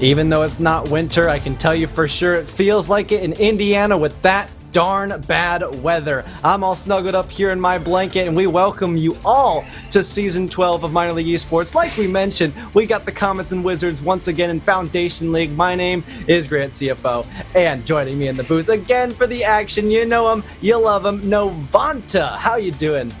Even though it's not winter, I can tell you for sure it feels like it in Indiana with that darn bad weather. I'm all snuggled up here in my blanket, and we welcome you all to Season 12 of Minor League Esports. Like we mentioned, we got the Comets and Wizards once again in Foundation League. My name is Grant CFO, and joining me in the booth again for the action, you know him, you love him, Novanta. How you doing?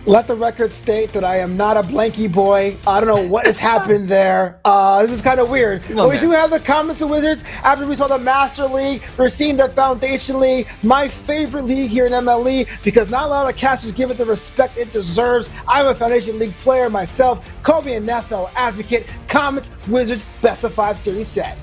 Let the record state that I am not a blankie boy. I don't know what has happened there. This is kind of weird. But we do have the Comets and Wizards. After we saw the Master League, we're seeing the Foundation League, my favorite league here in MLE, because not a lot of casters give it the respect it deserves. I'm a Foundation League player myself. Call me an FL advocate. Comets, Wizards, best of 5 series set.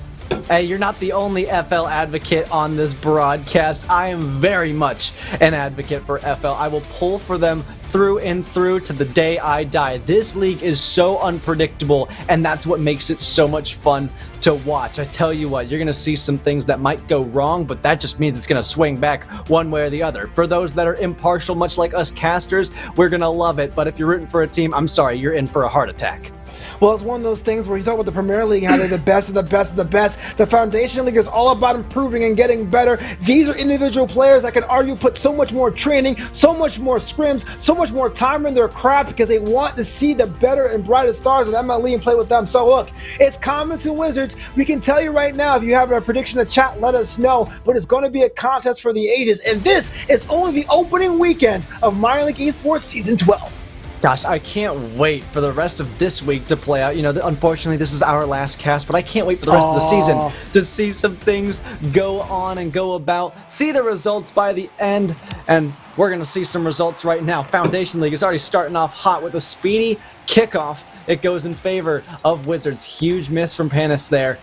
Hey, you're not the only FL advocate on this broadcast. I am very much an advocate for FL. I will pull for them through and through to the day I die. This league is so unpredictable, and that's what makes it so much fun to watch. I tell you what, you're going to see some things that might go wrong, but that just means it's going to swing back one way or the other. For those that are impartial, much like us casters, we're going to love it. But if you're rooting for a team, I'm sorry, you're in for a heart attack. Well, it's one of those things where you talk about the Premier League, how they're the best of the best of the best. The Foundation League is all about improving and getting better. These are individual players that can argue put so much more training, so much more scrims, so much more time in their craft because they want to see the better and brightest stars of MLE and play with them. So look, it's Comets and Wizards. We can tell you right now, if you have a prediction in the chat, let us know. But it's going to be a contest for the ages. And this is only the opening weekend of Minor League Esports Season 12. Gosh, I can't wait for the rest of this week to play out. You know, unfortunately, this is our last cast, but I can't wait for the rest of the season to see some things go on and go about, see the results by the end, and we're going to see some results right now. Foundation League is already starting off hot with a speedy kickoff. It goes in favor of Wizards. Huge miss from Panis there.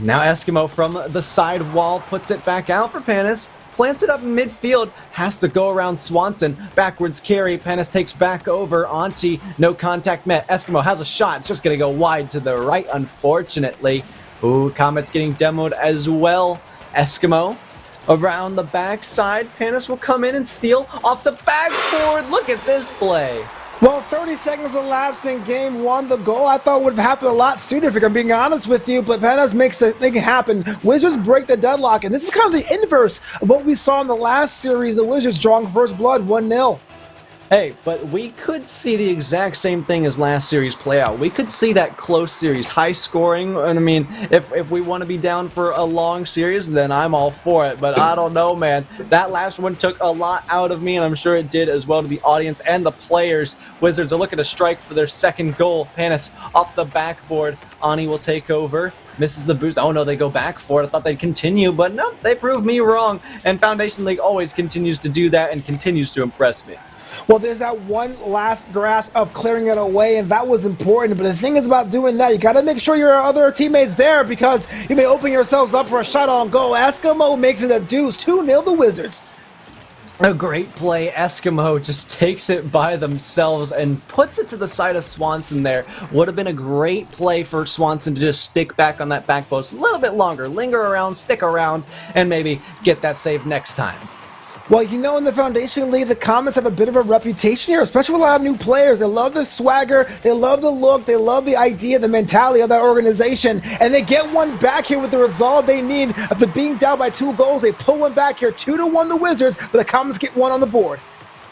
Now Eskimo from the side wall puts it back out for Panis. Plants it up in midfield, has to go around Swanson. Backwards carry, Panis takes back over. Auntie, no contact met. Eskimo has a shot, it's just going to go wide to the right, unfortunately. Ooh, Comets getting demoed as well. Eskimo around the backside. Panis will come in and steal off the backboard. Look at this play. Well, 30 seconds elapsed in game one. The goal I thought would have happened a lot sooner, if I'm being honest with you, but Panis makes the thing happen. Wizards break the deadlock, and this is kind of the inverse of what we saw in the last series. The Wizards drawing first blood 1-0. Hey, but we could see the exact same thing as last series play out. We could see that close series, high scoring. And I mean, if we want to be down for a long series, then I'm all for it. But I don't know, man. That last one took a lot out of me, and I'm sure it did as well to the audience and the players. Wizards are looking to strike for their second goal. Panis off the backboard. Ani will take over. Misses the boost. Oh no, they go back for it. I thought they'd continue, but no, they proved me wrong. And Foundation League always continues to do that and continues to impress me. Well, there's that one last grasp of clearing it away, and that was important. But the thing is about doing that, you got to make sure your other teammates there because you may open yourselves up for a shot on goal. Eskimo makes it a deuce. 2-0 the Wizards. A great play. Eskimo just takes it by themselves and puts it to the side of Swanson there. Would have been a great play for Swanson to just stick back on that back post a little bit longer, linger around, stick around, and maybe get that save next time. Well, you know, in the Foundation League, the Comets have a bit of a reputation here, especially with a lot of new players. They love the swagger, they love the look, they love the idea, the mentality of that organization, and they get one back here with the result they need. After being down by 2 goals, they pull one back here, 2-1 the Wizards, but the Comets get one on the board.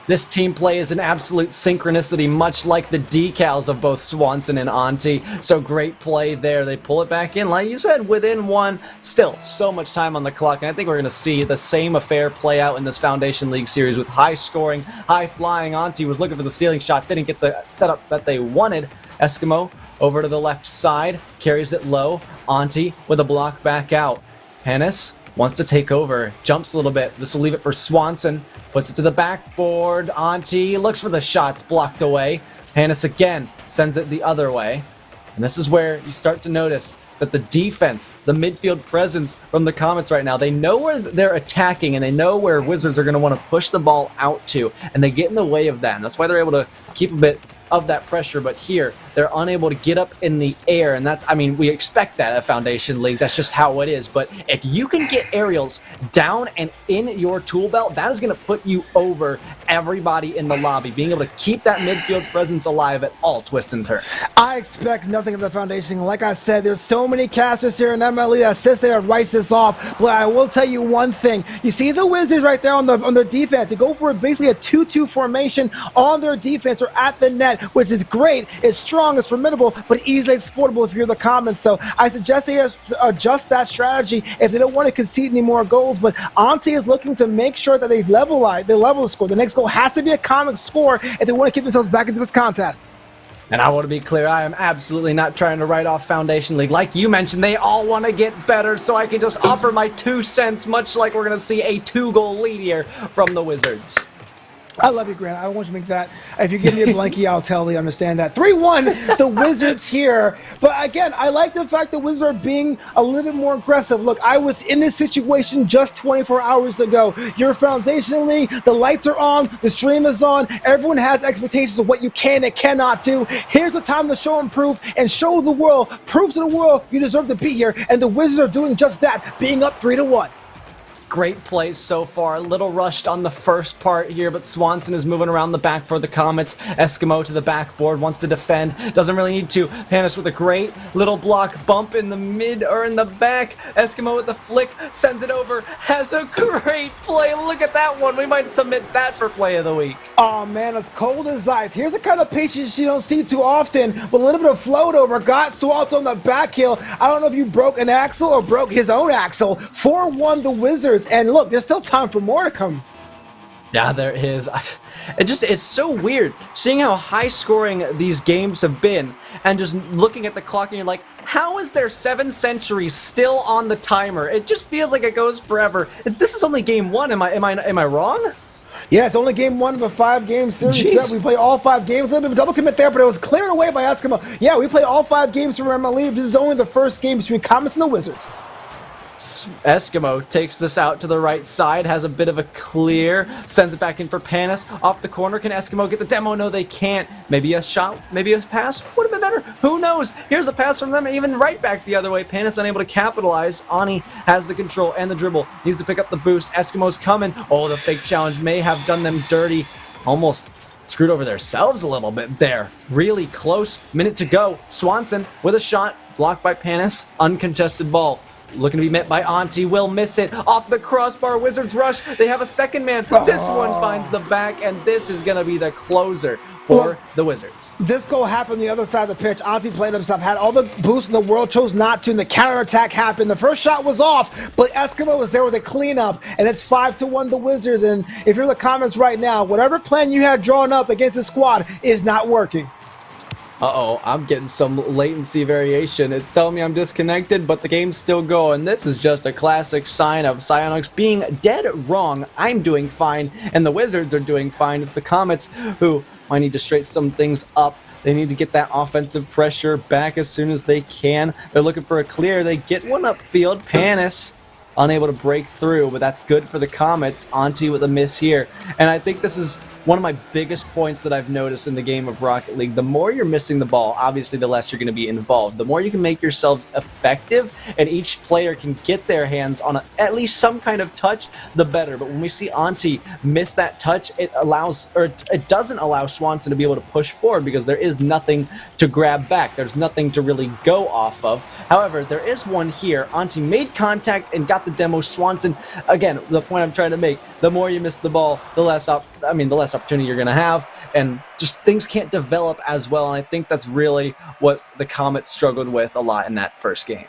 This team play is an absolute synchronicity, much like the decals of both Swanson and Auntie. So great play there. They pull it back in, like you said, within one. Still, so much time on the clock, and I think we're going to see the same affair play out in this Foundation League series with high scoring, high flying. Auntie was looking for the ceiling shot, didn't get the setup that they wanted. Eskimo over to the left side, carries it low. Auntie with a block back out. Panis wants to take over, jumps a little bit. This will leave it for Swanson. Puts it to the backboard. Auntie looks for the shots, blocked away. Panis again sends it the other way. And this is where you start to notice that the defense, the midfield presence from the Comets right now, they know where they're attacking and they know where Wizards are going to want to push the ball out to, and they get in the way of that. And that's why they're able to keep a bit of that pressure, but here they're unable to get up in the air, and that's, I mean, we expect that at Foundation League, that's just how it is. But if you can get aerials down and in your tool belt, that is going to put you over everybody in the lobby, being able to keep that midfield presence alive at all twists and turns. I expect nothing of the foundation. Like I said, there's so many casters here in MLE that sits there and writes this off. But I will tell you one thing. You see the Wizards right there on their defense. They go for basically a 2-2 formation on their defense or at the net, which is great. It's strong, it's formidable, but easily exploitable if you're the Comets. So I suggest they adjust that strategy if they don't want to concede any more goals. But Auntie is looking to make sure that they level the score. The next goal has to be a comic score if they want to keep themselves back into this contest. And I want to be clear, I am absolutely not trying to write off Foundation League. Like you mentioned, they all want to get better, so I can just offer my 2 cents, much like we're going to see a 2-goal lead here from the Wizards. I love you, Grant. I don't want you to make that. If you give me a blankie, I'll totally understand that. 3-1, the Wizards here. But again, I like the fact the Wizards are being a little bit more aggressive. Look, I was in this situation just 24 hours ago. Your Foundation League, the lights are on, the stream is on. Everyone has expectations of what you can and cannot do. Here's the time to show and prove and show the world, prove to the world you deserve to be here. And the Wizards are doing just that, being up 3-1. Great plays so far. A little rushed on the first part here, but Swanson is moving around the back for the Comets. Eskimo to the backboard, wants to defend, doesn't really need to. Panis with a great little block bump in the mid or in the back. Eskimo with the flick, sends it over, has a great play. Look at that one. We might submit that for play of the week. Oh man, it's cold as ice. Here's the kind of patience you don't see too often. With a little bit of float over, got Swanson on the back heel. I don't know if you broke an axle or broke his own axle. 4-1 the Wizards. And look, there's still time for more to come. Yeah, there is. It's so weird seeing how high scoring these games have been and just looking at the clock and you're like, how is there 7 centuries still on the timer? It just feels like it goes forever. This is only game 1. Am I wrong? Yeah, it's only game 1 of a 5-game series. Jeez. We play all 5 games. A little bit of a double commit there, but it was cleared away by Eskimo. Yeah, we play all 5 games from MLE. This is only the first game between Comets and the Wizards. Eskimo takes this out to the right side, has a bit of a clear, sends it back in for Panis. Off the corner, can Eskimo get the demo? No, they can't. Maybe a shot, maybe a pass would have been better. Who knows? Here's a pass from them, and even right back the other way. Panis unable to capitalize. Ani has the control and the dribble. Needs to pick up the boost. Eskimo's coming. Oh, the fake challenge may have done them dirty. Almost screwed over themselves a little bit there. Really close. Minute to go. Swanson with a shot. Blocked by Panis. Uncontested ball. Looking to be met by Auntie, will miss it. Off the crossbar, Wizards rush. They have a second man. This one finds the back, and this is going to be the closer for the Wizards. This goal happened the other side of the pitch. Auntie played himself, had all the boosts in the world, chose not to, and the counterattack happened. The first shot was off, but Eskimo was there with a cleanup, and it's 5-1 the Wizards. And if you're in the comments right now, whatever plan you had drawn up against the squad is not working. Uh-oh, I'm getting some latency variation. It's telling me I'm disconnected, but the game's still going. This is just a classic sign of Psyonix being dead wrong. I'm doing fine, and the Wizards are doing fine. It's the Comets who might need to straighten some things up. They need to get that offensive pressure back as soon as they can. They're looking for a clear. They get one upfield. Panis unable to break through, but that's good for the Comets. Auntie with a miss here. And I think this is one of my biggest points that I've noticed in the game of Rocket League. The more you're missing the ball, obviously the less you're going to be involved. The more you can make yourselves effective and each player can get their hands on at least some kind of touch, the better. But when we see Auntie miss that touch, it doesn't allow Swanson to be able to push forward because there is nothing to grab back. There's nothing to really go off of. However, there is one here. Auntie made contact and got the demo. Swanson, again, the point I'm trying to make, the more you miss the ball, the less opportunity you're going to have, and just things can't develop as well. And I think that's really what the Comets struggled with a lot in that first game.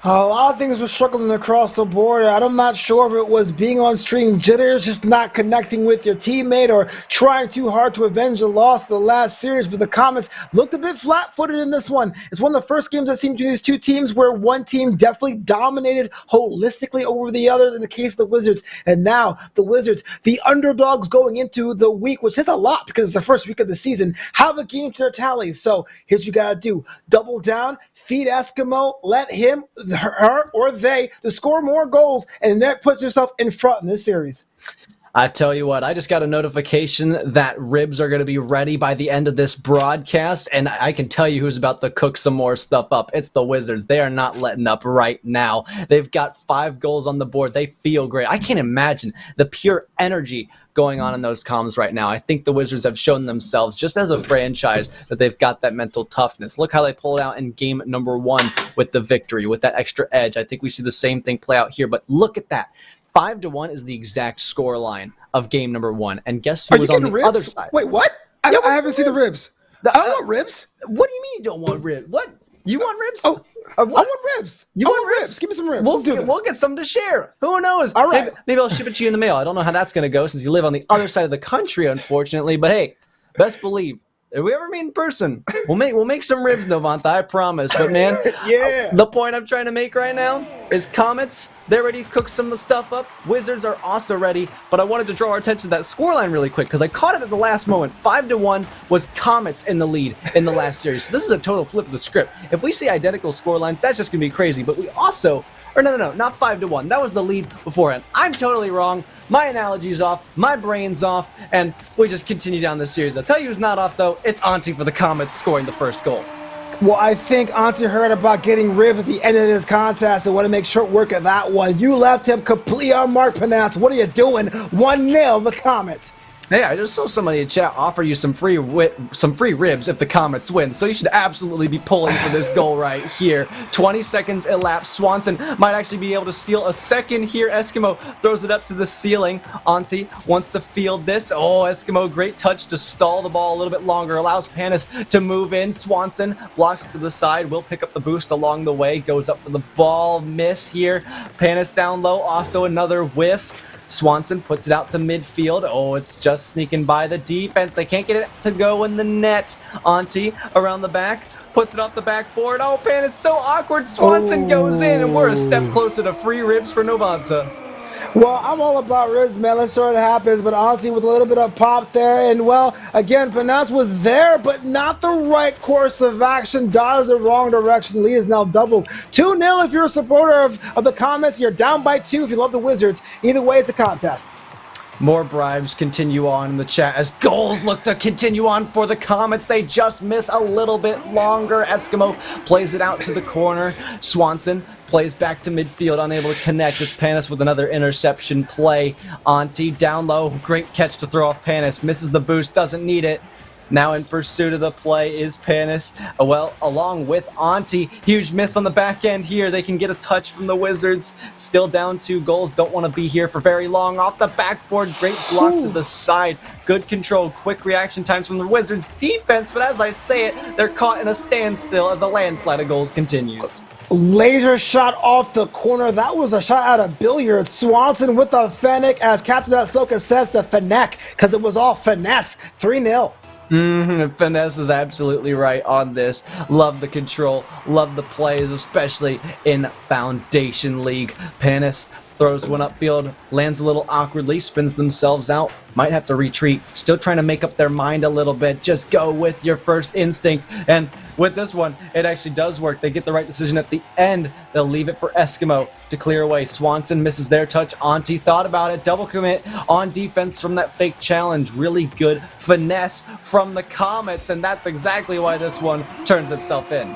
A lot of things were struggling across the board. I'm not sure if it was being on stream jitters, just not connecting with your teammate, or trying too hard to avenge the loss of the last series. But the Comets looked a bit flat-footed in this one. It's one of the first games I've seen between these two teams where one team definitely dominated holistically over the other in the case of the Wizards. And now the Wizards, the underdogs going into the week, which is a lot because it's the first week of the season, have a game to their tally. So here's what you got to do. Double down, feed Eskimo, let him, her, or they to score more goals, and that puts yourself in front in this series. I tell you what, I just got a notification that ribs are going to be ready by the end of this broadcast, and I can tell you who's about to cook some more stuff up. It's the Wizards. They are not letting up right now. They've got 5 goals on the board. They feel great. I can't imagine the pure energy going on in those comms right now. I think the Wizards have shown themselves, just as a franchise, that they've got that mental toughness. Look how they pulled out in game number 1 with the victory, with that extra edge. I think we see the same thing play out here, but look at that. 5-1 is the exact score line of game number 1. And guess who was on the other side? Wait, what? I haven't seen the ribs. I don't want ribs. What do you mean you don't want ribs? What? You want ribs? Oh, I want ribs. You want ribs? Give me some ribs. Let's do this. We'll get some to share. Who knows? All right. Maybe I'll ship it to you in the mail. I don't know how that's going to go since you live on the other side of the country, unfortunately. But hey, best believe, if we ever meet in person, we'll make some ribs, Novanta, I promise. But man, yeah. The point I'm trying to make right now is Comets, they're ready to cook some of the stuff up. Wizards are also ready, but I wanted to draw our attention to that scoreline really quick because I caught it at the last moment. 5-1 was Comets in the lead in the last series. So this is a total flip of the script. If we see identical scorelines, that's just going to be crazy. But we also, or no, not 5-1. That was the lead beforehand. I'm totally wrong. My analogy's off, my brain's off, and we just continue down this series. I'll tell you who's not off, though. It's Auntie for the Comets scoring the first goal. Well, I think Auntie heard about getting ribs at the end of this contest and want to make short work of that one. You left him completely unmarked, Panas. What are you doing? 1-0 the Comets. Hey, I just saw somebody in chat offer you some free ribs if the Comets win, so you should absolutely be pulling for this goal right here. 20 seconds elapsed. Swanson might actually be able to steal a second here. Eskimo throws it up to the ceiling. Auntie wants to field this. Oh, Eskimo, great touch to stall the ball a little bit longer. Allows Panis to move in. Swanson blocks to the side. Will pick up the boost along the way. Goes up for the ball. Miss here. Panis down low. Also another whiff. Swanson puts it out to midfield. Oh, it's just sneaking by the defense. They can't get it to go in the net. Auntie around the back. Puts it off the backboard. Oh, man, it's so awkward. Swanson goes in, and we're a step closer to free ribs for Novanta. Well, I'm all about ribs, man. Let's see what happens. But Auntie with a little bit of pop there. And, well, again, Panas was there, but not the right course of action. Dodged the wrong direction. Lead is now doubled. 2-0 if you're a supporter of the Comets. You're down by 2 if you love the Wizards. Either way, it's a contest. More bribes continue on in the chat as goals look to continue on for the Comets. They just miss a little bit longer. Eskimo plays it out to the corner. Swanson plays back to midfield, unable to connect. It's Panis with another interception play. Auntie down low. Great catch to throw off Panis. Misses the boost, doesn't need it. Now in pursuit of the play is Panis. Well, along with Auntie. Huge miss on the back end here. They can get a touch from the Wizards. Still down 2 goals. Don't want to be here for very long. Off the backboard. Great block to the side. Good control. Quick reaction times from the Wizards defense. But as I say it, they're caught in a standstill as a landslide of goals continues. Laser shot off the corner. That was a shot out of billiards. Swanson with the Fennec, as Captain Ahsoka says, the Fennec, because it was all finesse. 3-0. Finesse is absolutely right on this. Love the control, love the plays, especially in Foundation League. Panis throws one upfield, lands a little awkwardly, spins themselves out, might have to retreat, still trying to make up their mind a little bit. Just go with your first instinct, and with this one, it actually does work. They get the right decision at the end. They'll leave it for Eskimo to clear away. Swanson misses their touch. Auntie thought about it. Double commit on defense from that fake challenge. Really good finesse from the Comets, and that's exactly why this one turns itself in.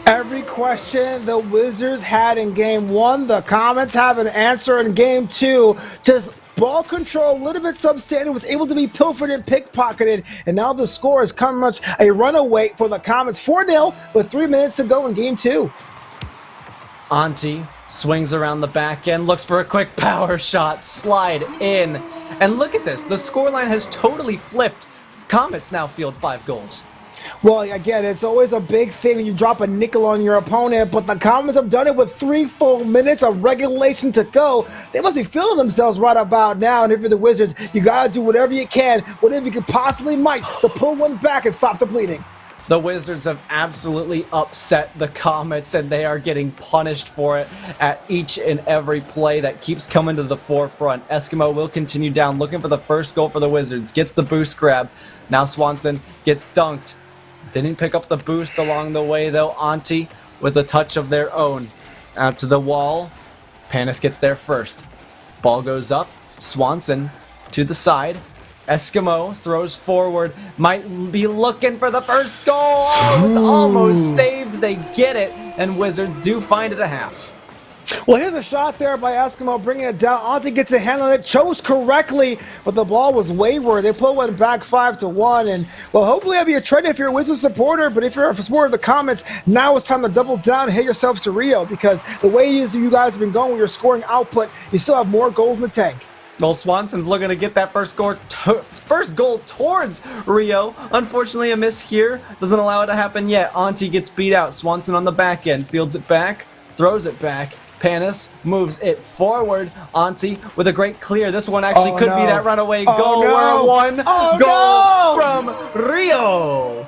Every question the Wizards had in game 1, the Comets have an answer in game 2. Just ball control, a little bit substandard, was able to be pilfered and pickpocketed, and now the score is coming much a runaway for the Comets. 4-0 with 3 minutes to go in game 2. Auntie swings around the back end, looks for a quick power shot, slide in, and look at this. The scoreline has totally flipped. Comets now field 5 goals. Well, again, it's always a big thing when you drop a nickel on your opponent, but the Comets have done it with 3 full minutes of regulation to go. They must be feeling themselves right about now, and if you're the Wizards, you gotta do whatever you can, whatever you could possibly might, to pull one back and stop the bleeding. The Wizards have absolutely upset the Comets, and they are getting punished for it at each and every play that keeps coming to the forefront. Eskimo will continue down, looking for the first goal for the Wizards. Gets the boost grab. Now Swanson gets dunked. Didn't pick up the boost along the way, though. Auntie with a touch of their own. Out to the wall. Panis gets there first. Ball goes up. Swanson to the side. Eskimo throws forward, might be looking for the first goal. Oh, it was almost saved. They get it, and Wizards do find it a half. Well, here's a shot there by Eskimo, bringing it down. Auntie gets a handle on it, chose correctly, but the ball was wayward. They pull one back 5-1, and well, hopefully that'll be a trend if you're a Wizards supporter, but if you're a supporter of the Comets, now it's time to double down and hit yourselves to Rio, because the way you guys have been going with your scoring output, you still have more goals in the tank. Well, Swanson's looking to get that first goal towards Rio. Unfortunately, a miss here. Doesn't allow it to happen yet. Auntie gets beat out. Swanson on the back end. Fields it back. Throws it back. Panis moves it forward. Auntie with a great clear. This one actually could be that runaway goal. We're goal from Rio.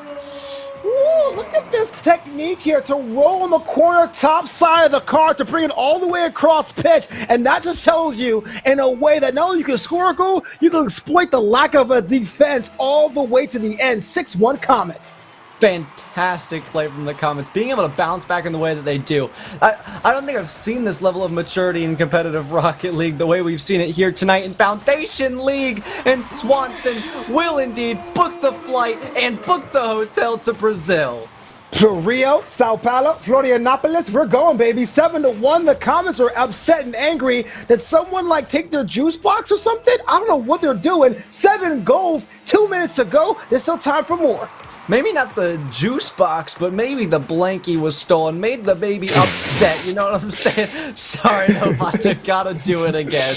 Ooh, look at this technique here to roll on the corner top side of the car to bring it all the way across pitch. And that just tells you in a way that not only you can score a goal, you can exploit the lack of a defense all the way to the end. 6-1 Comets. Fantastic play from the Comets, being able to bounce back in the way that they do. I don't think I've seen this level of maturity in competitive Rocket League the way we've seen it here tonight in Foundation League, and Swanson will indeed book the flight and book the hotel to Brazil. To Rio, Sao Paulo, Florianopolis, we're going, baby. 7-1. The Comets are upset and angry. Did someone take their juice box or something? I don't know what they're doing. 7 goals, 2 minutes to go. There's still time for more. Maybe not the juice box, but maybe the blankie was stolen. Made the baby upset, you know what I'm saying? Sorry, Novata, gotta do it again.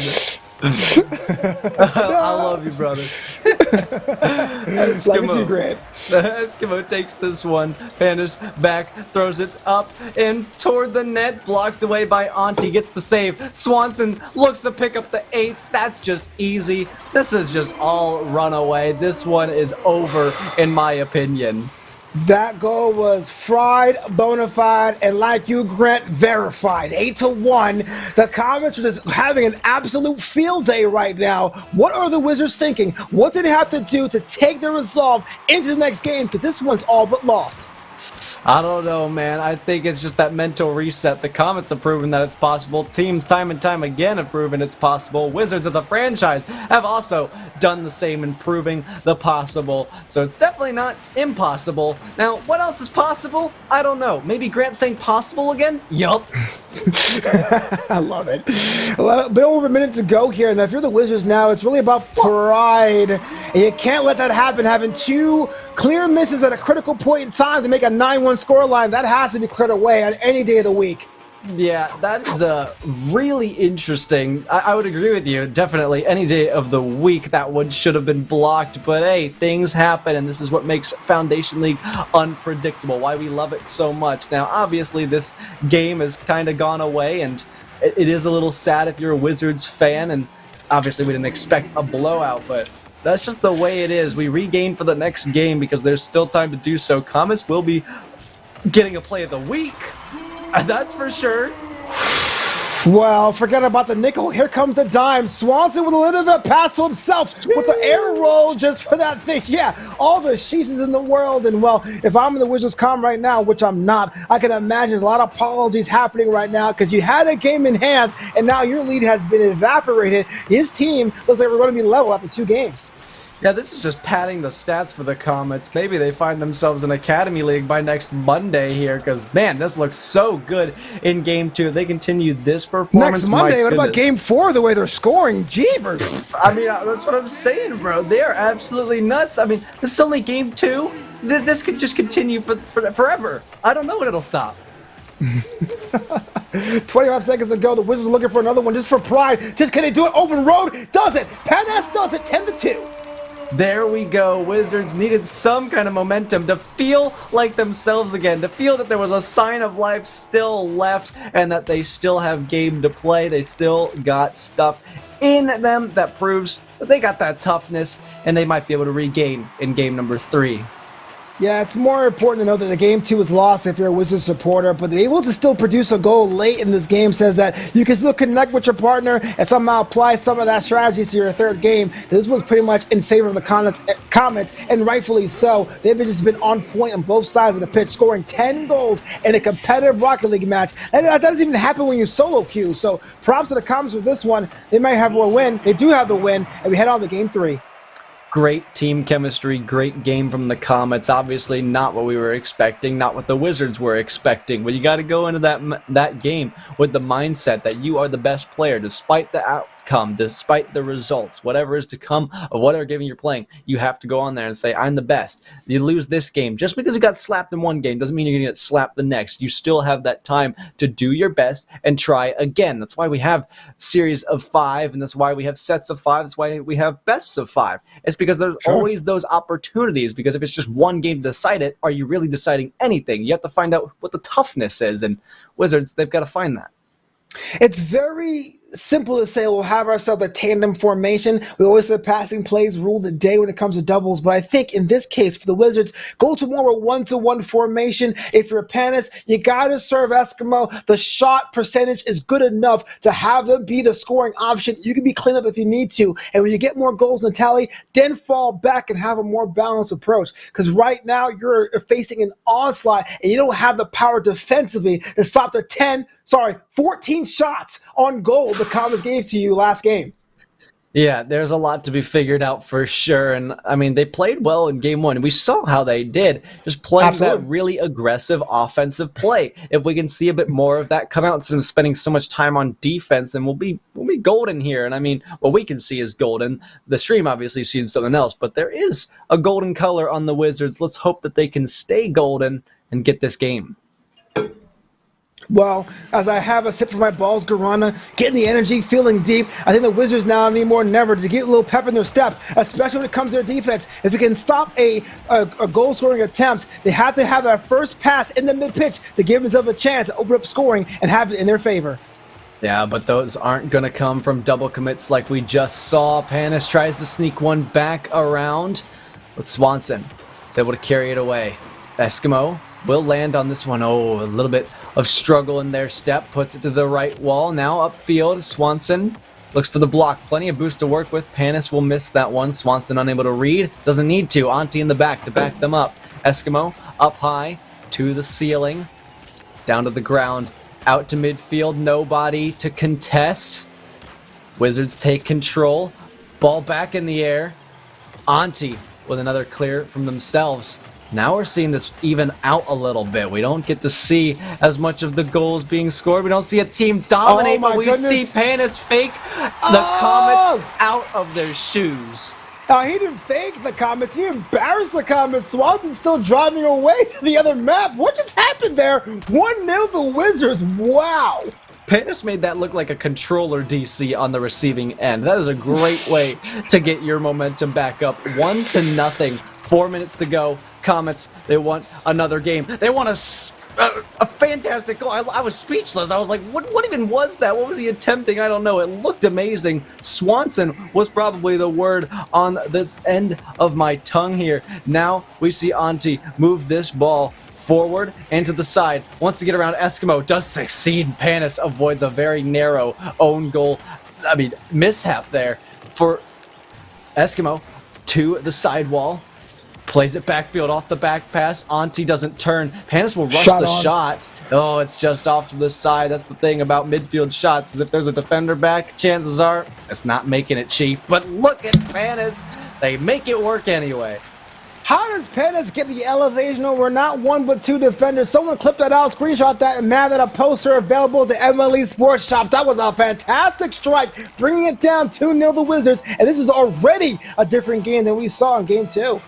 I love you, brother. Eskimo. Eskimo takes this one. Panis back, throws it up and toward the net. Blocked away by Auntie, gets the save. Swanson looks to pick up the 8th. That's just easy. This is just all runaway. This one is over, in my opinion. That goal was fried, bona fide, and like you, Grant, verified. 8-1. The Comets are just having an absolute field day right now. What are the Wizards thinking? What did they have to do to take their resolve into the next game? Because this one's all but lost. I don't know, man. I think it's just that mental reset. The Comets have proven that it's possible. Teams time and time again have proven it's possible. Wizards as a franchise have also done the same in proving the possible. So it's definitely not impossible. Now, what else is possible? I don't know. Maybe Grant's saying possible again? Yup. I love it. Well, a bit over a minute to go here. And if you're the Wizards now, it's really about pride. And you can't let that happen. Having 2 clear misses at a critical point in time to make a 9-1 scoreline, that has to be cleared away on any day of the week. Yeah, that is really interesting. I would agree with you. Definitely any day of the week that one should have been blocked. But hey, things happen, and this is what makes Foundation League unpredictable, why we love it so much. Now, obviously, this game has kind of gone away, and it is a little sad if you're a Wizards fan, and obviously we didn't expect a blowout, but that's just the way it is. We regain for the next game because there's still time to do so. Comets will be getting a play of the week. That's for sure. Well, forget about the nickel. Here comes the dime. Swanson with a little bit pass to himself with the air roll just for that thing. Yeah, all the sheeses in the world. And, well, if I'm in the Wizards com right now, which I'm not, I can imagine there's a lot of apologies happening right now because you had a game in hand, and now your lead has been evaporated. His team looks like we're going to be level after 2 games. Yeah, this is just padding the stats for the Comets. Maybe they find themselves in Academy League by next Monday here, because, man, this looks so good in Game 2. If they continue this performance, next Monday, what about Game 4, the way they're scoring? Jeebers. I mean, that's what I'm saying, bro. They are absolutely nuts. I mean, this is only Game 2. This could just continue for forever. I don't know when it'll stop. 25 seconds to go. The Wizards are looking for another one just for pride. Just can they do it? Open road does it. Panas does it. 10-2. There we go. Wizards needed some kind of momentum to feel like themselves again, to feel that there was a sign of life still left and that they still have game to play. They still got stuff in them that proves that they got that toughness and they might be able to regain in game number 3. Yeah, it's more important to know that the game 2 was lost if you're a Wizards supporter, but able to still produce a goal late in this game says that you can still connect with your partner and somehow apply some of that strategy to your third game. This was pretty much in favor of the Comets, and rightfully so. They've just been on point on both sides of the pitch, scoring 10 goals in a competitive Rocket League match. And that doesn't even happen when you solo queue, so props to the Comets with this one. They might have a win. They do have the win, and we head on to game 3. Great team chemistry, great game from the Comets. Obviously not what we were expecting, not what the Wizards were expecting. But you got to go into that game with the mindset that you are the best player despite the outcome, despite the results, whatever is to come of whatever game you're playing. You have to go on there and say, I'm the best. You lose this game. Just because you got slapped in one game doesn't mean you're going to get slapped the next. You still have that time to do your best and try again. That's why we have series of 5, and that's why we have sets of 5. That's why we have bests of 5. It's because there's always those opportunities, because if it's just one game to decide it, are you really deciding anything? You have to find out what the toughness is, and Wizards, they've got to find that. It's very simple to say we'll have ourselves a tandem formation. We always say passing plays rule the day when it comes to doubles, but I think in this case for the Wizards, go to more of a 1-to-1 formation. If you're a Panis, you gotta serve Eskimo. The shot percentage is good enough to have them be the scoring option. You can be clean up if you need to, and when you get more goals in the tally, then fall back and have a more balanced approach, because right now you're facing an onslaught and you don't have the power defensively to stop the 14 shots on goal the Comets gave to you last game. Yeah, there's a lot to be figured out for sure. And I mean, they played well in game 1. We saw how they did, just playing that really aggressive offensive play. If we can see a bit more of that come out instead of spending so much time on defense, then we'll be golden here. And I mean, what we can see is golden. The stream obviously sees something else, but there is a golden color on the Wizards. Let's hope that they can stay golden and get this game. Well, as I have a sip for my balls, Garana, getting the energy, feeling deep, I think the Wizards now need more than ever to get a little pep in their step, especially when it comes to their defense. If you can stop a goal-scoring attempt, they have to have that first pass in the mid-pitch to give themselves a chance to open up scoring and have it in their favor. Yeah, but those aren't going to come from double commits like we just saw. Panis tries to sneak one back around, but Swanson is able to carry it away. Eskimo will land on this one. Oh, a little bit of struggle in their step. Puts it to the right wall. Now upfield, Swanson looks for the block. Plenty of boost to work with. Panis will miss that one. Swanson unable to read. Doesn't need to. Auntie in the back to back them up. Eskimo up high to the ceiling. Down to the ground. Out to midfield. Nobody to contest. Wizards take control. Ball back in the air. Auntie with another clear from themselves. Now we're seeing this even out a little bit. We don't get to see as much of the goals being scored. We don't see a team dominate, but we see Panis fake the Comets out of their shoes. He didn't fake the Comets. He embarrassed the Comets. Swanson's still driving away to the other map. What just happened there? 1-0 the Wizards. Wow. Panis made that look like a controller DC on the receiving end. That is a great way to get your momentum back up. 1-0. 4 minutes to go. Comets, they want another game. They want a fantastic goal. I was speechless. I was like, what even was that? What was he attempting? I don't know. It looked amazing. Swanson was probably the word on the end of my tongue here. Now we see Auntie move this ball forward and to the side. Wants to get around Eskimo. Does succeed. Panis avoids a very narrow own goal. Mishap there for Eskimo to the sidewall. Plays it backfield off the back pass. Auntie doesn't turn. Panis will rush the shot. Oh, it's just off to the side. That's the thing about midfield shots, is if there's a defender back, chances are it's not making it, Chief. But look at Panis. They make it work anyway. How does Panis get the elevation over not one but two defenders? Someone clipped that out, screenshot that, and man, that a poster available at the MLE Sports Shop. That was a fantastic strike, bringing it down 2-0 the Wizards, and this is already a different game than we saw in Game 2.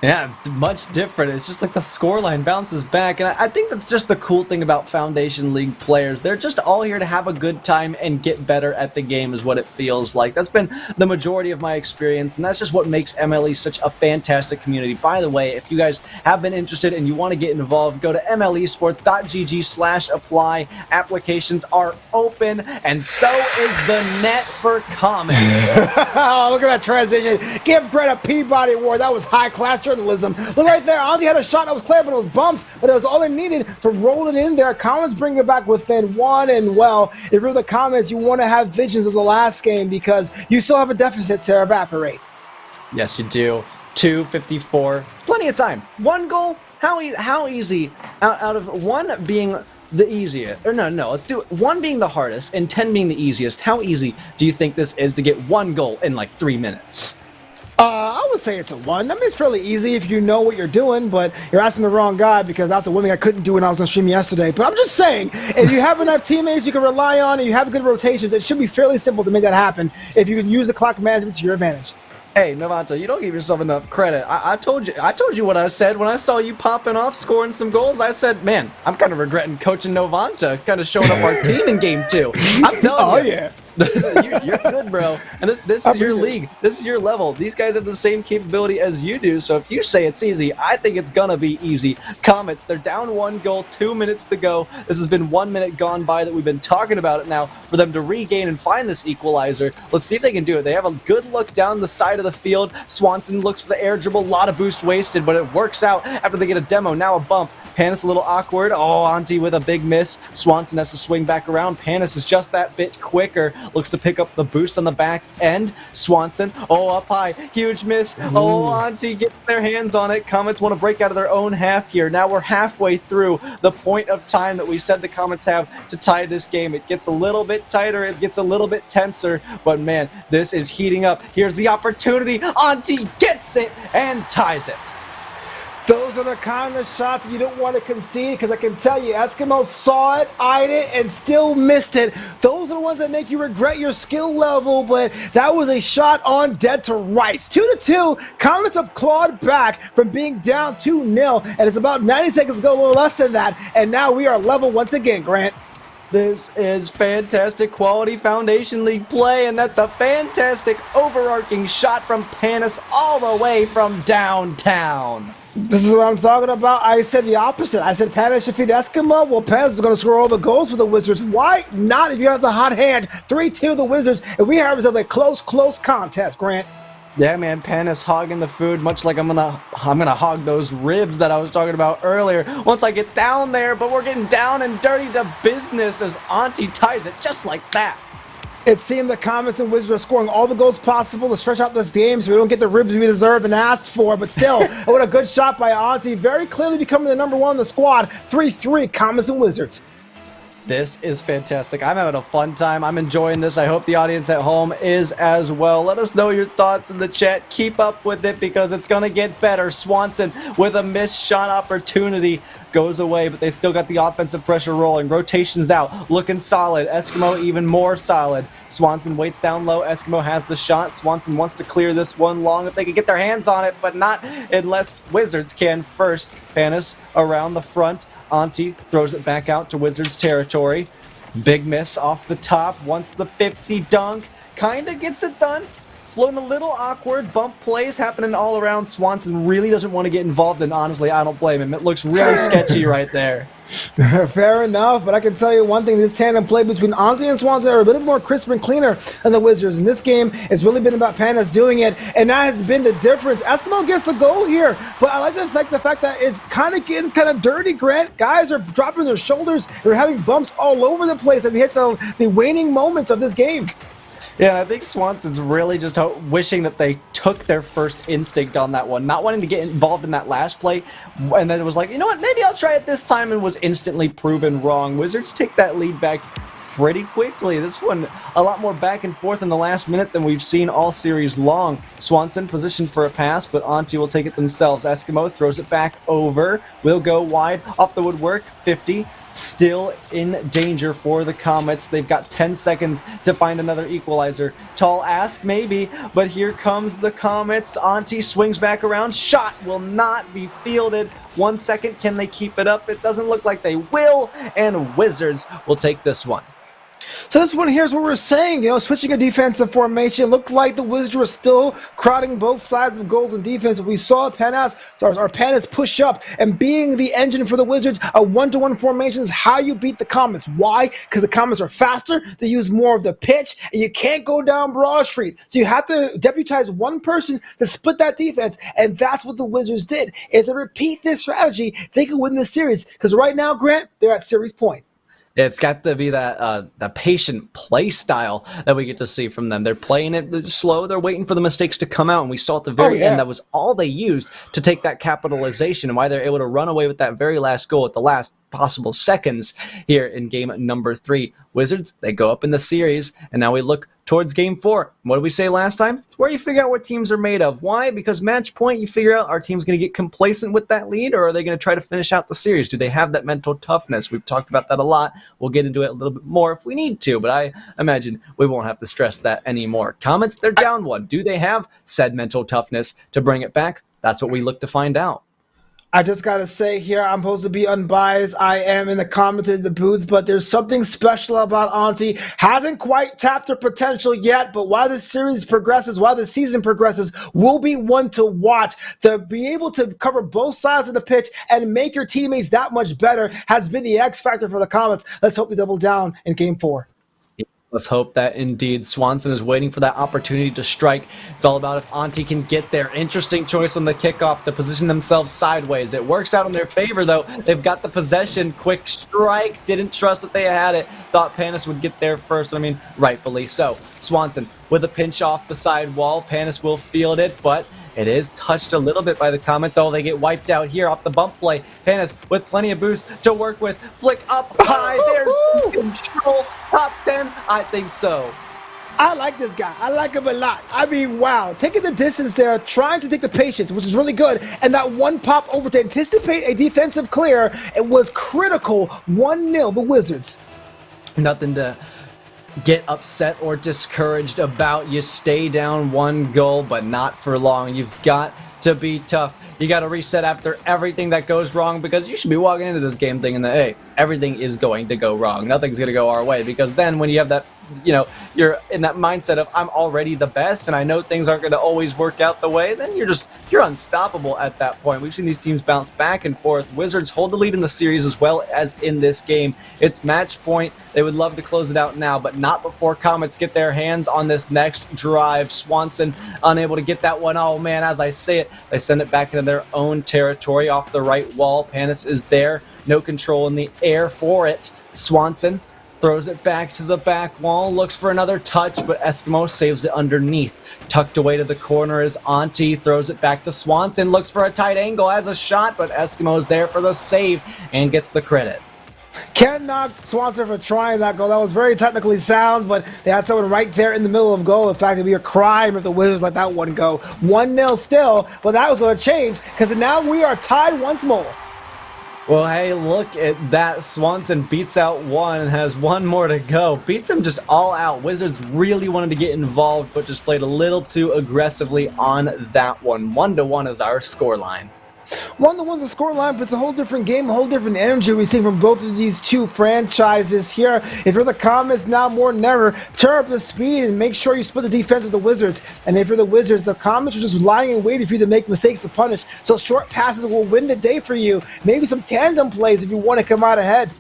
Yeah, much different. It's just like the scoreline bounces back, and I think that's just the cool thing about Foundation League players. They're just all here to have a good time and get better at the game is what it feels like. That's been the majority of my experience, and that's just what makes MLE such a fantastic community. By the way, if you guys have been interested and you want to get involved, go to mlesports.gg/apply. Applications are open, and so is the net for Comets. Oh, look at that transition. Give Brett a Peabody Award. That was high class. journalism. Look right there. Auntie had a shot that was clear, but it was bumped. But it was all it needed to roll it in there. Comets bring it back within one. And, well, if you're the Comets, you want to have visions of the last game because you still have a deficit to evaporate. Yes, you do. 2:54. Plenty of time. One goal? How easy? Out of one being the easiest, or no, let's do 1 being the hardest and 10 being the easiest. How easy do you think this is to get 1 goal in like 3 minutes? I would say it's a 1. I mean, it's fairly easy if you know what you're doing, but you're asking the wrong guy because that's the one thing I couldn't do when I was on stream yesterday. But I'm just saying, if you have enough teammates you can rely on and you have good rotations, it should be fairly simple to make that happen if you can use the clock management to your advantage. Hey, Novanta, you don't give yourself enough credit. I told you what I said when I saw you popping off, scoring some goals. I said, man, I'm kind of regretting coaching Novanta, kind of showing up our team in game 2. I'm telling you. Oh, yeah. You're good, bro. And this is your league. This is your level. These guys have the same capability as you do. So if you say it's easy, I think it's gonna be easy. Comets, they're down 1 goal, 2 minutes to go. This has been 1 minute gone by that we've been talking about it now for them to regain and find this equalizer. Let's see if they can do it. They have a good look down the side of the field. Swanson looks for the air dribble. A lot of boost wasted, but it works out after they get a demo. Now a bump. Panis a little awkward. Oh, Auntie with a big miss. Swanson has to swing back around. Panis is just that bit quicker. Looks to pick up the boost on the back end. Swanson, oh, up high. Huge miss. Ooh. Oh, Auntie gets their hands on it. Comets want to break out of their own half here. Now we're halfway through the point of time that we said the Comets have to tie this game. It gets a little bit tighter. It gets a little bit tenser. But, man, this is heating up. Here's the opportunity. Auntie gets it and ties it. Those are the kind of shots you don't want to concede because I can tell you, Eskimo saw it, eyed it, and still missed it. Those are the ones that make you regret your skill level, but that was a shot on dead to rights. 2-2, Comets have clawed back from being down 2-0, and it's about 90 seconds ago, a little less than that, and now we are level once again, Grant. This is fantastic quality Foundation League play, and that's a fantastic overarching shot from Panis all the way from downtown. This is what I'm talking about. I said the opposite. I said Panis should feed Eskimo. Well, Panis is going to score all the goals for the Wizards. Why not if you have the hot hand? 3-2 the Wizards, and we have ourselves a close contest, Grant. Yeah, man, Panis hogging the food, much like I'm gonna hog those ribs that I was talking about earlier once I get down there, but we're getting down and dirty to business as Auntie ties it just like that. It seemed the Comets and Wizards are scoring all the goals possible to stretch out this game so we don't get the ribs we deserve and asked for, but still, what a good shot by Auntie, very clearly becoming the number 1 in the squad. 3-3, Comets and Wizards. This is fantastic. I'm having a fun time. I'm enjoying this. I hope the audience at home is as well. Let us know your thoughts in the chat. Keep up with it because it's going to get better. Swanson with a missed shot opportunity goes away, but they still got the offensive pressure rolling. Rotations out, looking solid. Eskimo even more solid. Swanson waits down low. Eskimo has the shot. Swanson wants to clear this one long if they can get their hands on it, but not unless Wizards can first. Panis around the front. Auntie throws it back out to Wizards territory. Big miss off the top. Wants the 50 dunk. Kinda gets it done. Floating a little awkward. Bump plays happening all around. Swanson really doesn't want to get involved, and honestly, I don't blame him. It looks really sketchy right there. Fair enough, but I can tell you one thing, this tandem play between Auntie and Swanson are a bit more crisp and cleaner than the Wizards. In this game, it's really been about Panis doing it, and that has been the difference. Eskimo gets the goal here, but I like the fact that it's kind of getting kind of dirty, Grant. Guys are dropping their shoulders. They're having bumps all over the place as we hit the waning moments of this game. Yeah, I think Swanson's really just wishing that they took their first instinct on that one, not wanting to get involved in that last play, and then it was like, you know what, maybe I'll try it this time, and was instantly proven wrong. Wizards take that lead back pretty quickly. This one a lot more back and forth in the last minute than we've seen all series long. Swanson positioned for a pass, but Auntie will take it themselves. Eskimo throws it back over, will go wide, off the woodwork, 50. Still in danger for the Comets. They've got 10 seconds to find another equalizer. Tall ask, maybe, but here comes the Comets. Auntie swings back around. Shot will not be fielded. 1 second, can they keep it up? It doesn't look like they will, and Wizards will take this one. So this one here's what we're saying. Switching a defensive formation, looked like the Wizards were still crowding both sides of goals and defense. We saw Panas push up, and being the engine for the Wizards, a 1-to-1 formation is how you beat the Comets. Why? Because the Comets are faster, they use more of the pitch, and you can't go down Broad Street. So you have to deputize one person to split that defense, and that's what the Wizards did. If they repeat this strategy, they can win this series. Because right now, Grant, they're at series point. It's got to be that patient play style that we get to see from them. They're playing it slow. They're waiting for the mistakes to come out. And we saw at the very end that was all they used to take that capitalization and why they're able to run away with that very last goal at the last possible seconds here in game number 3. Wizards, they go up in the series, and now we look towards game 4. What did we say last time? It's where you figure out what teams are made of. Why? Because match point, you figure out, our team's going to get complacent with that lead, or are they going to try to finish out the series? Do they have that mental toughness? We've talked about that a lot. We'll get into it a little bit more if we need to, but I imagine we won't have to stress that anymore. Comets, they're down 1. Do they have said mental toughness to bring it back? That's what we look to find out. I just got to say here, I'm supposed to be unbiased. I am in the comments in the booth, but there's something special about Auntie. Hasn't quite tapped her potential yet, but while the series progresses, while the season progresses, will be one to watch. To be able to cover both sides of the pitch and make your teammates that much better has been the X factor for the Comets. Let's hope they double down in game 4. Let's hope that indeed Swanson is waiting for that opportunity to strike. It's all about if Auntie can get there. Interesting choice on the kickoff to position themselves sideways. It works out in their favor, though. They've got the possession. Quick strike. Didn't trust that they had it. Thought Panis would get there first. I mean, rightfully so. Swanson with a pinch off the side wall. Panis will field it, but it is touched a little bit by the Comets. Oh, they get wiped out here off the bump play. Panis with plenty of boost to work with. Flick up high. There's control. Top 10? I think so. I like this guy. I like him a lot. I mean, wow. Taking the distance there, trying to take the patience, which is really good. And that one pop over to anticipate a defensive clear, it was critical. 1-0, the Wizards. Nothing to get upset or discouraged about. You stay down 1 goal, but not for long. You've got to be tough. You got to reset after everything that goes wrong, because you should be walking into this game thinking that, hey, everything is going to go wrong. Nothing's going to go our way, because then when you have that, you're in that mindset of I'm already the best and I know things aren't going to always work out the way, then you're unstoppable at that point. We've seen these teams bounce back and forth. Wizards hold the lead in the series as well as in this game. It's match point. They would love to close it out now, but not before Comets get their hands on this next drive. Swanson unable to get that one. Oh man, as I say it, they send it back into their own territory off the right wall. Panis is there. No control in the air for it. Swanson throws it back to the back wall, looks for another touch, but Eskimo saves it underneath. Tucked away to the corner is Auntie, throws it back to Swanson, looks for a tight angle, has a shot, but Eskimo's there for the save and gets the credit. Can't knock Swanson for trying that goal. That was very technically sound, but they had someone right there in the middle of goal. In fact, it'd be a crime if the Wizards let that one go. 1-0 still, but that was going to change, because now we are tied once more. Well, hey, look at that. Swanson beats out 1 and has 1 more to go. Beats him just all out. Wizards really wanted to get involved, but just played a little too aggressively on that one. 1-1 is our scoreline. 1-1's the scoreline, but it's a whole different game, a whole different energy we've seen from both of these two franchises here. If you're the Comets, now more than ever, turn up the speed and make sure you split the defense of the Wizards. And if you're the Wizards, the Comets are just lying in wait for you to make mistakes to punish. So short passes will win the day for you. Maybe some tandem plays if you want to come out ahead.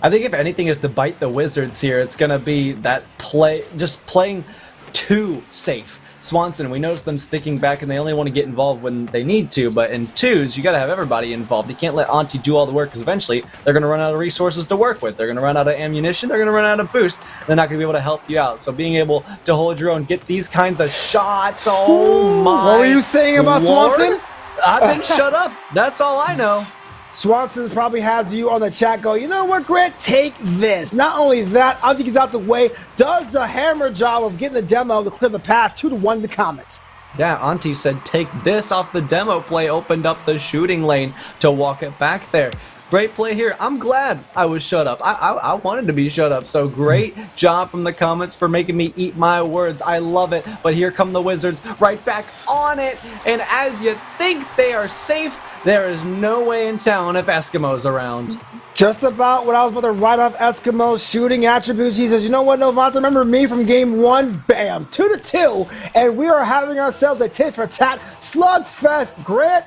I think if anything is to bite the Wizards here, it's going to be that play, just playing too safe. Swanson, we notice them sticking back, and they only want to get involved when they need to, but in twos, you got to have everybody involved. You can't let Auntie do all the work, because eventually they're going to run out of resources to work with. They're going to run out of ammunition. They're going to run out of boost. They're not going to be able to help you out. So being able to hold your own, get these kinds of shots, oh my What were you saying about Lord? Swanson? I've been shut up. That's all I know. Swanson probably has you on the chat go, you know what, Grant, take this. Not only that, Auntie gets out the way, does the hammer job of getting the demo to clear the path 2-1 to Comets. Yeah, Auntie said take this off the demo play, opened up the shooting lane to walk it back there. Great play here. I'm glad I was shut up. I wanted to be shut up, so great job from the Comets for making me eat my words. I love it, but here come the Wizards right back on it, and as you think they are safe, there is no way in town if Eskimo's around. Just about when I was about to write off Eskimo's shooting attributes, he says, you know what, Novanta, remember me from game 1? Bam, 2-2, and we are having ourselves a tit-for-tat slugfest. Grant?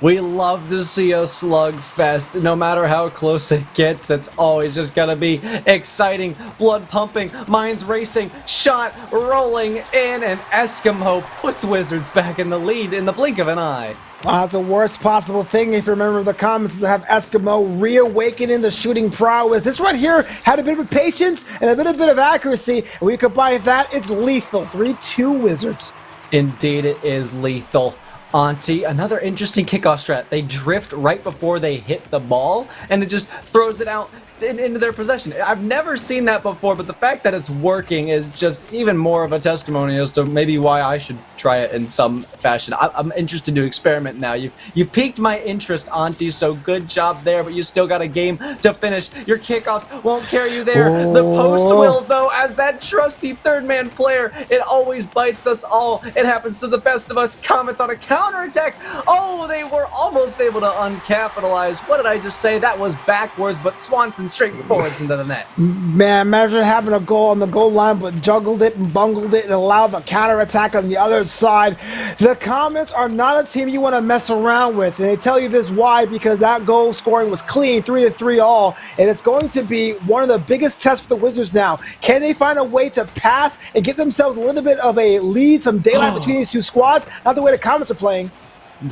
We love to see a slugfest. No matter how close it gets, it's always just gonna be exciting, blood pumping, minds racing, shot rolling in, and Eskimo puts Wizards back in the lead in the blink of an eye. That's the worst possible thing, if you remember the comments, is to have Eskimo reawakening the shooting prowess. This right here had a bit of patience and a bit of accuracy, and when you combine that, it's lethal. 3-2 Wizards. Indeed, it is lethal. Auntie, another interesting kickoff strat. They drift right before they hit the ball, and it just throws it out into their possession. I've never seen that before, but the fact that it's working is just even more of a testimony as to maybe why I should try it in some fashion. I'm interested to experiment now. You've piqued my interest, Auntie, so good job there, but you still got a game to finish. Your kickoffs won't carry you there. Oh. The post will, though, as that trusty third-man player. It always bites us all. It happens to the best of us. Comets on a counterattack. Oh, they were almost able to uncapitalize. What did I just say? That was backwards, but Swanson straight forwards into the net. Man, imagine having a goal on the goal line, but juggled it and bungled it and allowed the counterattack on the other side. The Comets are not a team you want to mess around with, and they tell you this why, because that goal scoring was clean, 3-3 all, and it's going to be one of the biggest tests for the Wizards now. Can they find a way to pass and get themselves a little bit of a lead, some daylight between these two squads? Not the way the Comets are playing.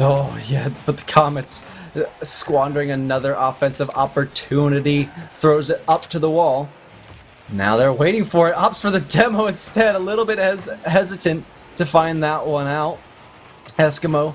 Oh, yeah, but the Comets squandering another offensive opportunity, throws it up to the wall. Now they're waiting for it, opts for the demo instead, a little bit hesitant to find that one out. Eskimo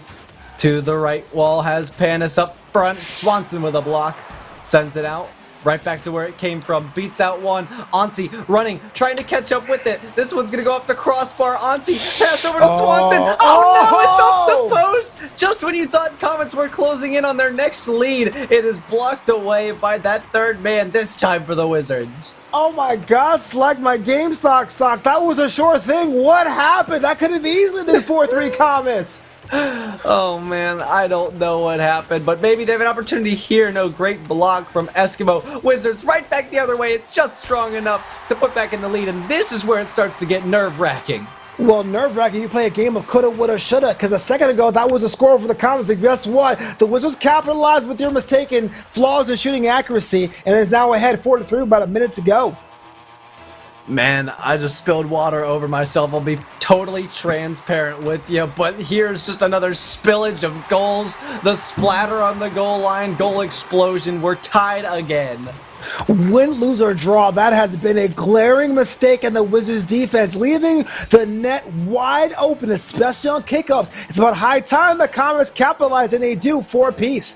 to the right wall, has Panis up front, Swanson with a block, sends it out. Right back to where it came from. Beats out one. Auntie running, trying to catch up with it. This one's going to go off the crossbar. Auntie pass over to Swanson. Oh, no, it's off the post. Just when you thought Comets were closing in on their next lead, it is blocked away by that third man, this time for the Wizards. Oh my gosh, like my GameStop stock. That was a sure thing. What happened? That could have easily been 4-3 Comets. Oh man, I don't know what happened, but maybe they have an opportunity here. No, great block from Eskimo. Wizards right back the other way. It's just strong enough to put back in the lead, and this is where it starts to get nerve-wracking. Well, nerve-wracking, you play a game of coulda, woulda, shoulda, because a second ago, that was a score for the Comets. And guess what? The Wizards capitalized with their mistaken flaws in shooting accuracy, and is now ahead 4-3 with about a minute to go. Man, I just spilled water over myself. I'll be totally transparent with you, but here's just another spillage of goals. The splatter on the goal line, goal explosion. We're tied again. Win, lose, or draw, that has been a glaring mistake in the Wizards' defense, leaving the net wide open, especially on kickoffs. It's about high time the Comets capitalize, and they do, 4-apiece.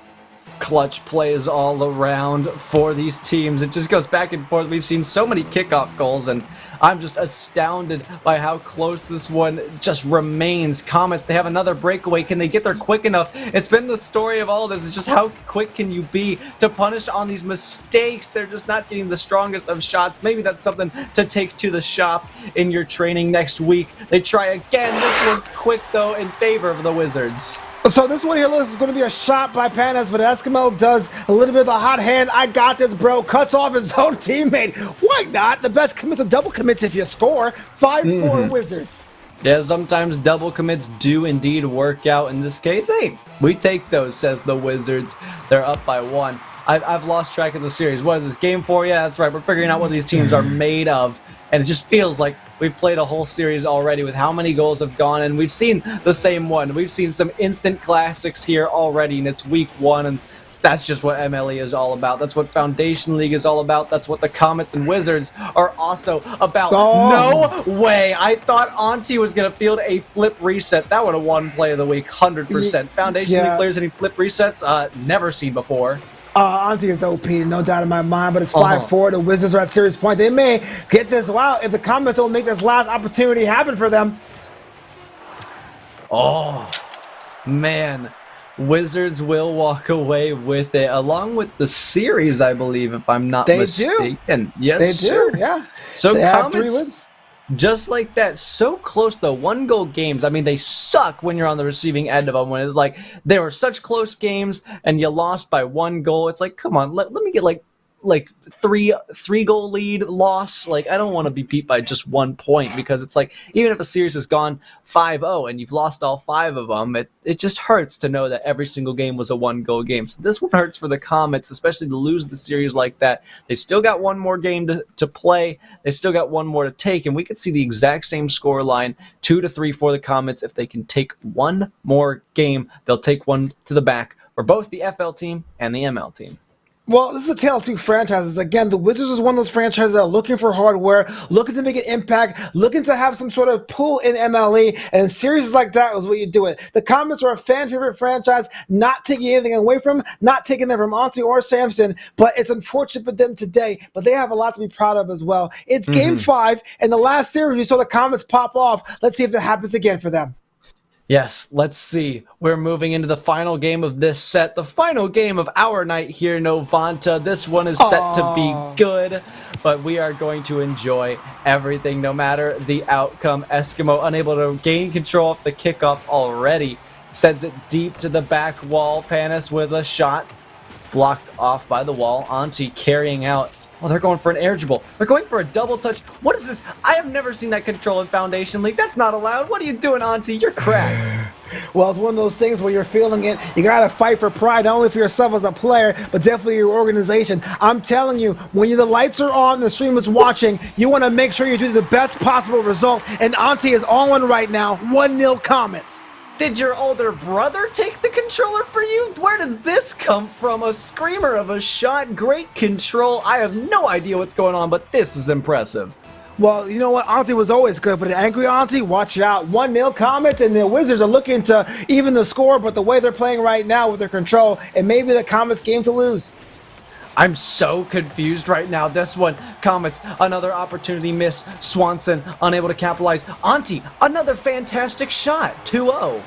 Clutch plays all around for these teams. It just goes back and forth. We've seen so many kickoff goals, and I'm just astounded by how close this one just remains. Comets, they have another breakaway. Can they get there quick enough? It's been the story of all this. It's just how quick can you be to punish on these mistakes? They're just not getting the strongest of shots. Maybe that's something to take to the shop in your training next week. They try again. This one's quick, though, in favor of the Wizards. So this one here looks going to be a shot by Panis, but Eskimo does a little bit of the hot hand. I got this, bro. Cuts off his own teammate. Why not? The best commits are double commits if you score. 5-4 Wizards. Yeah, sometimes double commits do indeed work out. In this case, hey, we take those, says the Wizards. They're up by 1. I've lost track of the series. What is this, game 4? Yeah, that's right. We're figuring out what these teams are made of. And it just feels like we've played a whole series already with how many goals have gone, and we've seen the same one. We've seen some instant classics here already, and it's week 1, and that's just what MLE is all about. That's what Foundation League is all about. That's what the Comets and Wizards are also about. Oh. No way! I thought Auntie was going to field a flip reset. That would have won play of the week, 100%. Foundation League players any flip resets? Never seen before. Auntie is OP, no doubt in my mind, but it's 5-4. The Wizards are at serious point. They may get this. Wow, if the Comets don't make this last opportunity happen for them. Oh, man. Wizards will walk away with it, along with the series, I believe, if I'm not mistaken. Yes, they sir. do, yeah. So they have 3 wins. Just like that, so close though. 1-goal games. I mean, they suck when you're on the receiving end of them. When it's like they were such close games and you lost by 1 goal. It's like, come on, let me get like three-goal lead loss. Like, I don't want to be beat by just 1 point, because it's like, even if a series has gone 5-0 and you've lost all 5 of them, it just hurts to know that every single game was a 1-goal game. So this one hurts for the Comets, especially to lose the series like that. They still got one more game to play. They still got one more to take, and we could see the exact same score line, 2-3 for the Comets. If they can take one more game, they'll take one to the back for both the FL team and the ML team. Well, this is a tale of two franchises. Again, the Wizards is one of those franchises that are looking for hardware, looking to make an impact, looking to have some sort of pull in MLE, and series like that is what you do it. The Comets are a fan favorite franchise, not taking anything away from, not taking them from Auntie or Samson, but it's unfortunate for them today, but they have a lot to be proud of as well. It's Game 5, and the last series you saw the Comets pop off. Let's see if that happens again for them. Yes, let's see. We're moving into the final game of this set, the final game of our night here, Novanta. This one is set to be good, but we are going to enjoy everything, no matter the outcome. Eskimo unable to gain control of the kickoff already. Sends it deep to the back wall. Panis with a shot. It's blocked off by the wall. Auntie carrying out. Oh, they're going for an air dribble. They're going for a double touch. What is this? I have never seen that control in Foundation League. That's not allowed. What are you doing, Auntie? You're cracked. Well, it's one of those things where you're feeling it. You got to fight for pride, not only for yourself as a player, but definitely your organization. I'm telling you, when the lights are on, the stream is watching, you want to make sure you do the best possible result. And Auntie is all in right now. 1-0 Comets. Did your older brother take the controller for you? Where did this come from? A screamer of a shot. Great control. I have no idea what's going on, but this is impressive. Well, you know what? Auntie was always good, but an angry Auntie, watch out. 1-0 Comets, and the Wizards are looking to even the score, but the way they're playing right now with their control, and maybe the Comets game to lose. I'm so confused right now. This one, Comets, another opportunity missed. Swanson, unable to capitalize. Auntie, another fantastic shot. 2-0.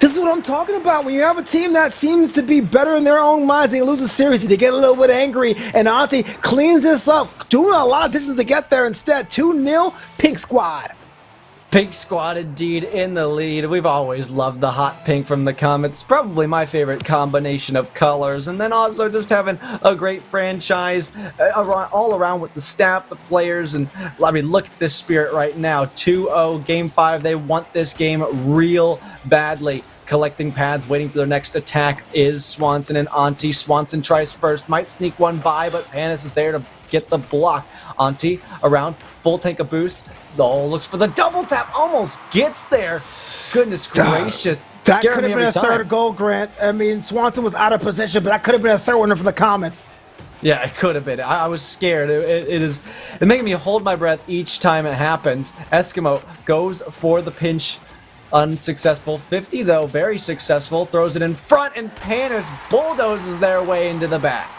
This is what I'm talking about. When you have a team that seems to be better in their own minds, they lose a series, they get a little bit angry, and Auntie cleans this up, doing a lot of distance to get there instead. 2-0, Pink Squad. Pink Squad indeed in the lead. We've always loved the hot pink from the Comets. Probably my favorite combination of colors. And then also just having a great franchise all around with the staff, the players. And I mean, look at this spirit right now. 2-0, Game 5. They want this game real badly. Collecting pads, waiting for their next attack is Swanson and Auntie. Swanson tries first, might sneak one by, but Panis is there to get the block. Auntie around, full tank of boost. Oh, looks for the double tap, almost gets there. Goodness gracious. That could have been a time. third goal, Grant. I mean, Swanson was out of position, but that could have been a third winner for the Comets. Yeah, it could have been. I was scared. It's making me hold my breath each time it happens. Eskimo goes for the pinch. Unsuccessful. 50, though, very successful. Throws it in front, and Panis bulldozes their way into the back.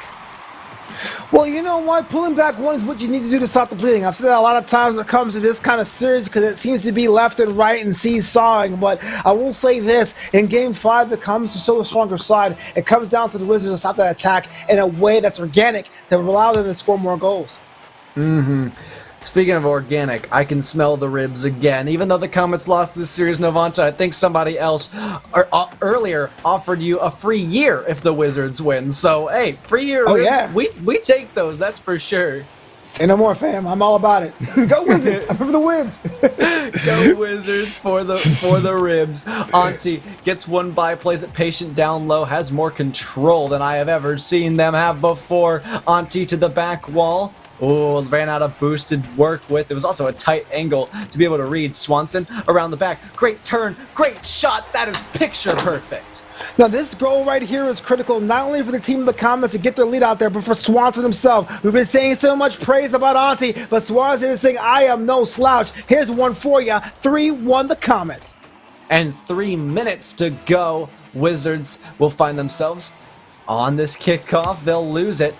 Well, you know what? Pulling back one is what you need to do to stop the bleeding. I've said that a lot of times when it comes to this kind of series because it seems to be left and right and seesawing. But I will say this. In Game 5, the Comets are still the stronger side. It comes down to the Wizards to stop that attack in a way that's organic that will allow them to score more goals. Speaking of organic, I can smell the ribs again. Even though the Comets lost this series, Novanta, I think somebody else earlier offered you a free year if the Wizards win. So, hey, free year ribs, yeah. we take those, that's for sure. Say no more, fam. I'm all about it. Go Wizards. I'm for the wins. Go Wizards for the ribs. Auntie gets one by, plays it patient down low, has more control than I have ever seen them have before. Auntie to the back wall. Oh, ran out of boosted work with. It was also a tight angle to be able to read. Swanson around the back. Great turn. Great shot. That is picture perfect. Now, this goal right here is critical, not only for the team of the Comets to get their lead out there, but for Swanson himself. We've been saying so much praise about Auntie, but Swanson is saying, I am no slouch. Here's one for you. 3-1 the Comets. And 3 minutes to go. Wizards will find themselves on this kickoff. They'll lose it.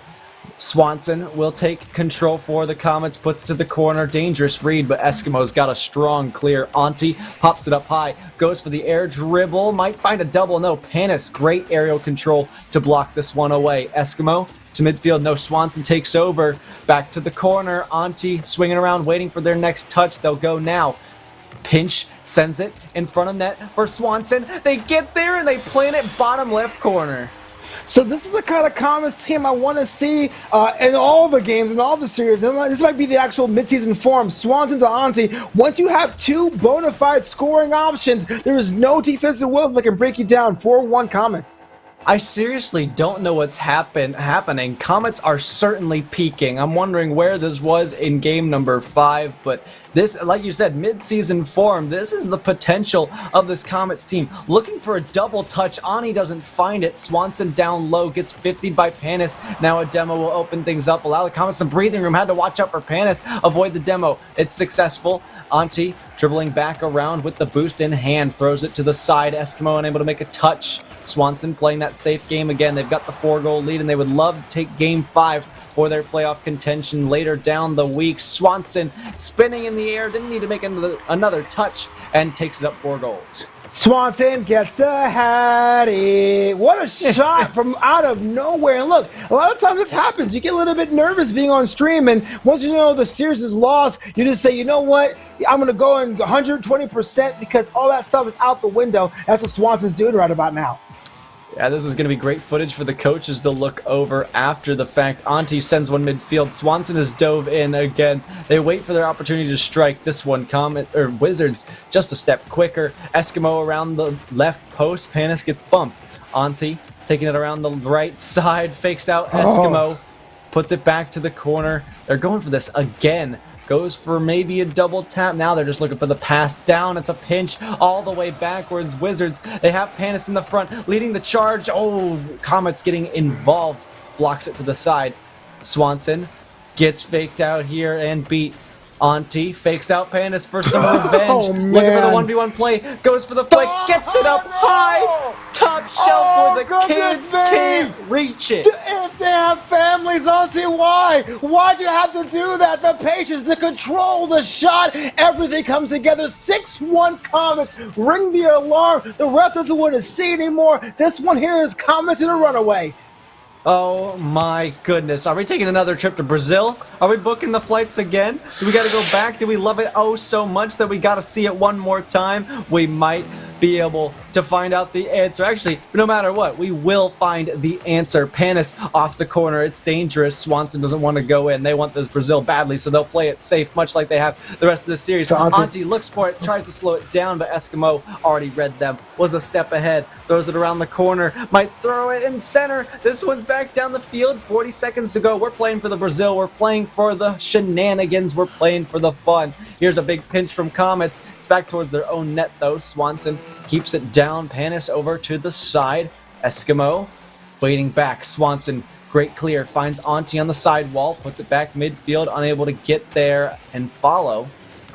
Swanson will take control for the Comets, puts to the corner, dangerous read, but Eskimo's got a strong clear. Auntie pops it up high, goes for the air dribble, might find a double, no, Panis, great aerial control to block this one away. Eskimo to midfield. No, Swanson takes over. Back to the corner. Auntie swinging around, waiting for their next touch. They'll go now. Pinch sends it in front of net for Swanson. They get there and they plant it bottom left corner. So this is the kind of Comets team I want to see in all the games, in all the series. This might be the actual midseason form. Swanson to Auntie. Once you have two bona fide scoring options, there is no defensive will that can break you down. 4-1 Comets. I seriously don't know what's happening. Comets are certainly peaking. I'm wondering where this was in game number 5, but this, like you said, mid-season form, this is the potential of this Comets team. Looking for a double touch. Ani doesn't find it. Swanson down low, gets 50'd by Panis. Now a demo will open things up, allow the Comets some breathing room. Had to watch out for Panis, avoid the demo. It's successful. Auntie dribbling back around with the boost in hand, throws it to the side. Eskimo unable to make a touch. Swanson playing that safe game again. They've got the 4-goal lead, and they would love to take game 5 for their playoff contention later down the week. Swanson spinning in the air, didn't need to make another touch, and takes it up 4 goals. Swanson gets the Hattie. What a shot from out of nowhere. And look, a lot of times this happens. You get a little bit nervous being on stream, and once you know the series is lost, you just say, you know what? I'm going to go in 120% because all that stuff is out the window. That's what Swanson's doing right about now. Yeah, this is going to be great footage for the coaches to look over after the fact. Auntie sends one midfield. Swanson has dove in again. They wait for their opportunity to strike. This one, Wizards just a step quicker. Eskimo around the left post. Panis gets bumped. Auntie taking it around the right side. Fakes out Eskimo. Puts it back to the corner. They're going for this again. Goes for maybe a double tap. Now they're just looking for the pass down. It's a pinch all the way backwards. Wizards, they have Panis in the front, leading the charge. Oh, Comets getting involved. Blocks it to the side. Swanson gets faked out here and beat. Auntie fakes out Panis for some revenge. Looking for the 1v1 play. Goes for the flick. Gets it up high. Top shelf where the kids can't reach it. If they have families, Auntie, why? Why'd you have to do that? The patience, the control, the shot, everything comes together. 6-1 Comets. Ring the alarm. The ref doesn't want to see anymore. This one here is Comets in a runaway. Oh my goodness. Are we taking another trip to Brazil? Are we booking the flights again? Do we got to go back? Do we love it so much that we got to see it one more time? We might be able to find out the answer. Actually, no matter what, we will find the answer. Panis off the corner. It's dangerous. Swanson doesn't want to go in. They want this Brazil badly, so they'll play it safe, much like they have the rest of this series. Auntie looks for it, tries to slow it down, but Eskimo already read them. Was a step ahead. Throws it around the corner. Might throw it in center. This one's back down the field. 40 seconds to go. We're playing for the Brazil. We're playing for the shenanigans. We're playing for the fun. Here's a big pinch from Comets. Back towards their own net, though. Swanson keeps it down. Panis over to the side. Eskimo waiting back. Swanson, great clear. Finds Auntie on the sidewall. Puts it back midfield. Unable to get there and follow.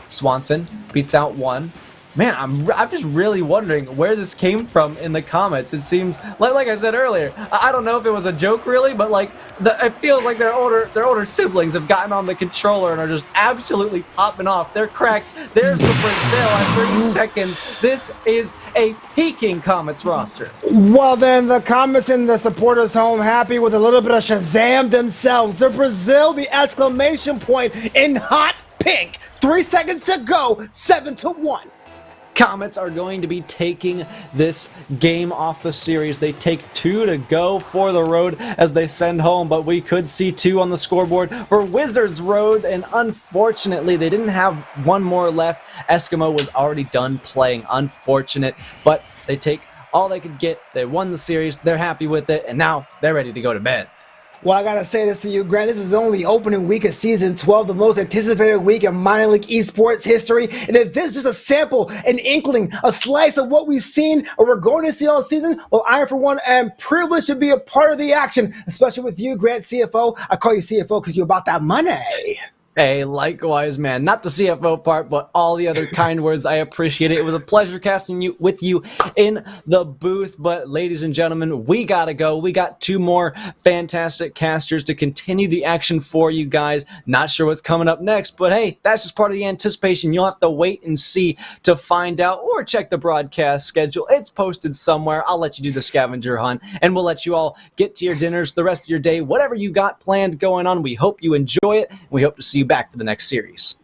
Swanson beats out one. Man, I'm just really wondering where this came from in the Comets. It seems like I said earlier. I don't know if it was a joke really, but like it feels like their older siblings have gotten on the controller and are just absolutely popping off. They're cracked. There's the Brazil at 30 seconds. This is a peaking Comets roster. Well then, the Comets in the supporters' home happy with a little bit of Shazam themselves. The Brazil, the exclamation point in hot pink. 3 seconds to go. 7-1. Comets are going to be taking this game off the series. They take 2 to go for the road as they send home, but we could see 2 on the scoreboard for Wizards Road, and unfortunately they didn't have one more left. Eskimo was already done playing. Unfortunate, but they take all they could get. They won the series. They're happy with it, and now they're ready to go to bed. Well, I gotta say this to you, Grant. This is only the opening week of Season 12, the most anticipated week in minor league esports history. And if this is just a sample, an inkling, a slice of what we've seen or we're going to see all season, well, I, for one, am privileged to be a part of the action, especially with you, Grant, CFO. I call you CFO because you're about that money. Hey, likewise, man. Not the CFO part, but all the other kind words. I appreciate it. It was a pleasure casting with you in the booth. But ladies and gentlemen, we gotta go. We got 2 more fantastic casters to continue the action for you guys. Not sure what's coming up next, but hey, that's just part of the anticipation. You'll have to wait and see to find out, or check the broadcast schedule. It's posted somewhere. I'll let you do the scavenger hunt, and we'll let you all get to your dinners, the rest of your day, whatever you got planned going on. We hope you enjoy it. We hope to see you back for the next series.